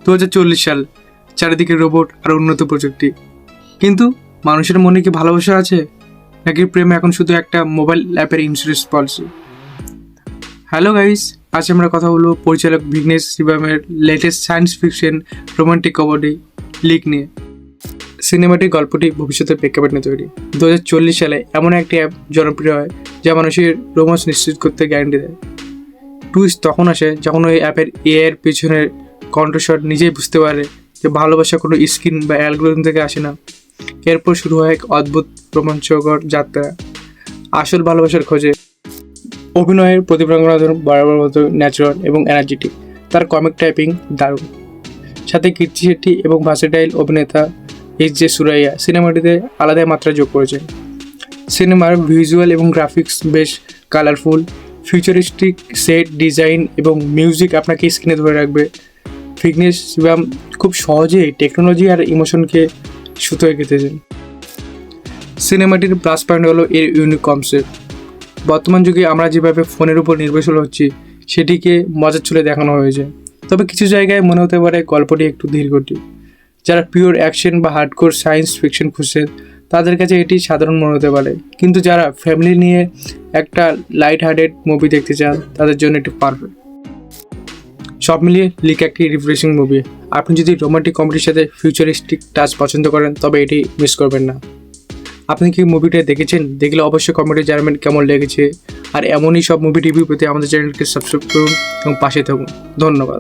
2040 সাল, চারিদিকে রোবট আর উন্নত প্রযুক্তি, কিন্তু মানুষের মনে কি ভালোবাসা আছে, নাকি প্রেম এখন শুধু একটা মোবাইল অ্যাপের ইন্স্যুরেন্স পলিসি? হ্যালো গাইস, আজ আমরা কথা বলবো পরিচালক বিঘ্নেশ শিবমের latest science fiction romantic comedy লিক নিয়ে। সিনেমাটির গল্পটি ভবিষ্যতের প্রেক্ষাপটে তৈরি। 2040 সালে এমন একটি অ্যাপ জনপ্রিয় হয় যা মানুষের রোমান্স নিশ্চিত করতে গ্যারান্টি দেয়। টুইস্ট তখন আসে যখন ওই অ্যাপের এর পিছনের কণ্ঠস্বর নিজেই বুঝতে পারে যে ভালোবাসা কোনো স্ক্রিন বা অ্যালগোরিদম থেকে আসে না। এরপর শুরু হয় এক অদ্ভুত রোমাঞ্চকর যাত্রা আসল ভালোবাসার খোঁজে। অভিনয়ের প্রতিপ্রাঙ্গনা বরাবর মতো ন্যাচারাল এবং এনার্জেটিক, তার কমিক টাইপিং দারুণ, সাথে কীর্তি শেট্টি এবং ভার্সেটাইল অভিনেতা এইচ.জে. সুরাইয়া সিনেমাটিতে আলাদা মাত্রা যোগ করেছেন। সিনেমার ভিজুয়াল এবং গ্রাফিক্স বেশ কালারফুল, ফিউচারিস্টিক সেট ডিজাইন এবং মিউজিক আপনাকে স্ক্রিনে ধরে রাখবে। বিঘ্নেশ শিবম খুব সহজেই টেকনোলজি আর ইমোশনকে সুতোয় গেঁথেছেন। সিনেমাটির প্লাস পয়েন্ট হলো এর ইউনিক কনসেপ্ট। বর্তমান যুগে আমরা যেভাবে ফোনের উপর নির্ভরশীল হচ্ছি সেটিকে মজার ছলে দেখানো হয়েছে, তবে কিছু জায়গায় মনে হতে পারে গল্পটি একটু ধীরগতি। যারা পিওর অ্যাকশন বা হার্ডকোর সায়েন্স ফিকশন খুঁজছেন তাদের কাছে এটি সাধারণ মনে হতে পারে, কিন্তু যারা ফ্যামিলি নিয়ে একটা লাইট হার্টেড মুভি দেখতে চান তাদের জন্য এটি পারফেক্ট। সব মিলিয়ে লিক একটি রিফ্রেশিং মুভি। আপনি যদি রোমান্টিক কমেডির সাথে ফিউচারিস্টিক টাচ পছন্দ করেন তবে এটি মিস করবেন না। আপনি কি মুভিটা দেখেছেন? দেখলে অবশ্যই কমেন্টে জানাবেন কেমন লেগেছে। আর এমনই সব মুভি রিভিউ পেতে আমাদের চ্যানেলকে সাবস্ক্রাইব করুন এবং পাশে থাকুন। ধন্যবাদ।